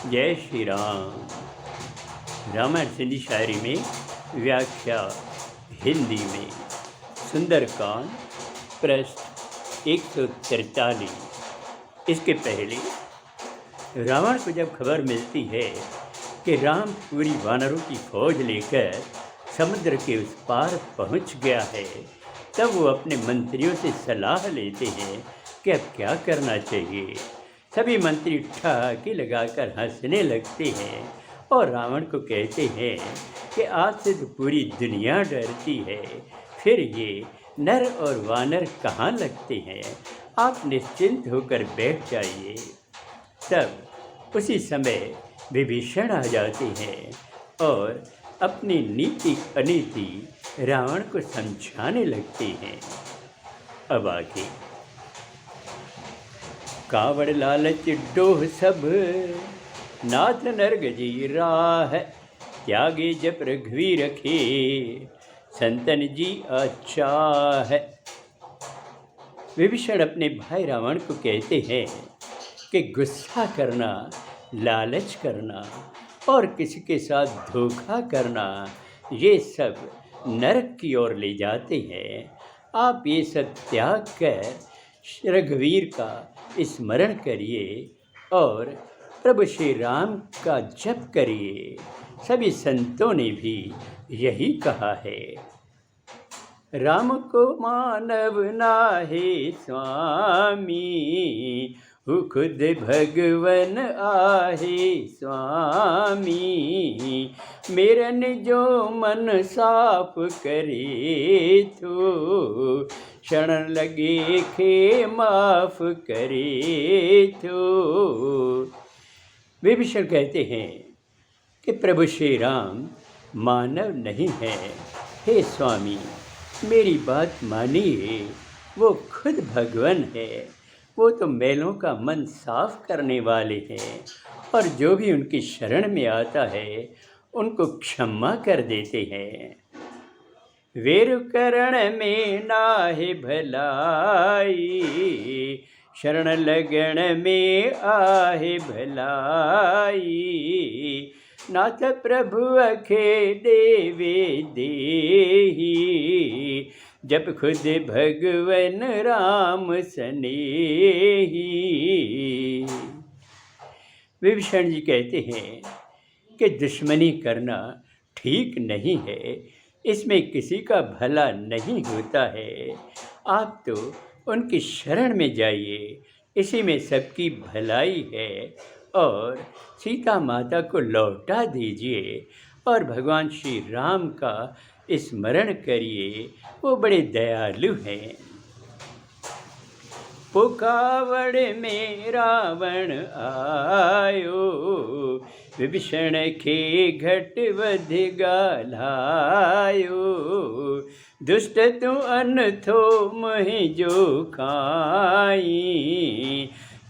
जय श्री राम। रामायण सिंधी शायरी में व्याख्या हिंदी में सुंदरकांड पृष्ठ 143। इसके पहले रावण को जब खबर मिलती है कि राम पूरी वानरों की फौज लेकर समुद्र के उस पार पहुंच गया है, तब वो अपने मंत्रियों से सलाह लेते हैं कि अब क्या करना चाहिए। सभी मंत्री ठहाके लगाकर हंसने लगते हैं और रावण को कहते हैं कि आज से तो पूरी दुनिया डरती है, फिर ये नर और वानर कहाँ लगते हैं, आप निश्चिंत होकर बैठ जाइए। तब उसी समय विभीषण आ जाते हैं और अपनी नीति अनीति रावण को समझाने लगते हैं। अब आगे कावड़ लालच डोह सब नाथ नरग जी राह, त्यागे जप रघुवीर रखे संतन जी अच्छा है। विभीषण अपने भाई रावण को कहते हैं कि गुस्सा करना, लालच करना और किसी के साथ धोखा करना, ये सब नरक की ओर ले जाते हैं। आप ये सब त्याग कर रघुवीर का स्मरण करिए और प्रभु श्री राम का जप करिए। सभी संतों ने भी यही कहा है। राम को मानव नाहे स्वामी, हु खुद भगवन आहे स्वामी। मेरन जो मन साफ करे तो, शरण लगे खे माफ करे तो। विभीषण कहते हैं कि प्रभु श्री राम मानव नहीं है। हे स्वामी, मेरी बात मानिए, वो खुद भगवान है। वो तो मैलों का मन साफ करने वाले हैं और जो भी उनकी शरण में आता है उनको क्षमा कर देते हैं। वेरु करण में नाहि भलाई, शरण लगन में आहे भलाई। नाथ प्रभु अखे देवे देही, जब खुद भगवन राम सनेही। विभीषण जी कहते हैं कि दुश्मनी करना ठीक नहीं है, इसमें किसी का भला नहीं होता है। आप तो उनकी शरण में जाइए, इसी में सबकी भलाई है। और सीता माता को लौटा दीजिए और भगवान श्री राम का स्मरण करिए, वो बड़े दयालु हैं। पुकावड़ में रावण आयो, विभीषण के घट वध गालायो। दुष्ट तू अनथो मोहि जो खाई,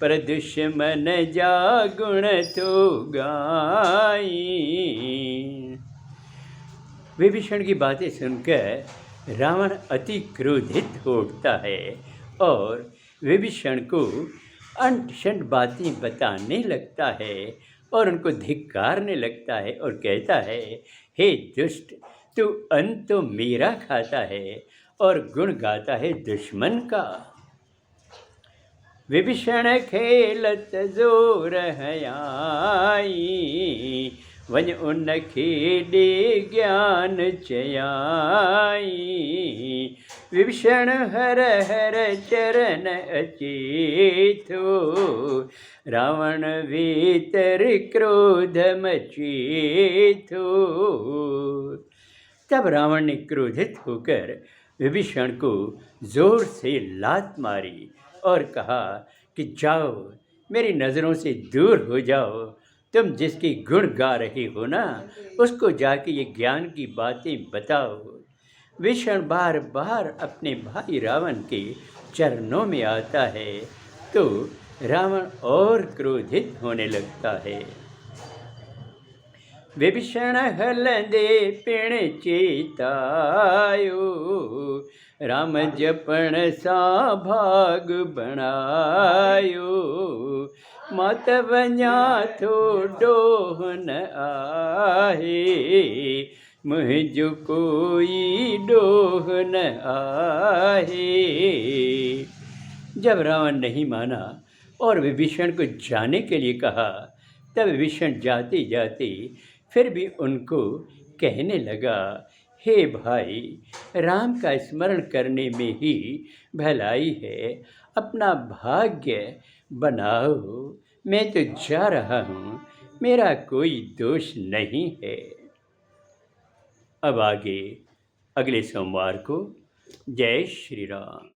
पर दुश्मन जा गुण तो गाई। विभीषण की बातें सुनकर रावण अति क्रोधित हो उठता है और विभीषण को अंट शंट बातें बताने लगता है और उनको धिक्कारने लगता है और कहता है, हे दुष्ट, तू अन्न तो मेरा खाता है और गुण गाता है दुश्मन का। विभीषण खेलत जोर हयाई, वन उन खेडे ज्ञान चयाई। विभीषण हर हर चरण अचेतो, रावण भीतर क्रोध मचेतो। तब रावण ने क्रोधित होकर विभीषण को जोर से लात मारी और कहा कि जाओ, मेरी नज़रों से दूर हो जाओ। तुम जिसकी गुण गा रहे हो ना, उसको जाके ये ज्ञान की बातें बताओ। विभीषण बार बार अपने भाई रावण के चरणों में आता है तो रावण और क्रोधित होने लगता है। विभीषण हलंदे पिण चेतायो, राम जपण सा भाग बनायो। मात वञा थो ॾोह न आहे, मुंहिंजो कोई ॾोह न आहे। जब रावण नहीं माना और विभीषण को जाने के लिए कहा, तब विभीषण जाते जाते फिर भी उनको कहने लगा, हे भाई, राम का स्मरण करने में ही भलाई है, अपना भाग्य बनाओ, मैं तो जा रहा हूँ, मेरा कोई दोष नहीं है। अब आगे अगले सोमवार को। जय श्री राम।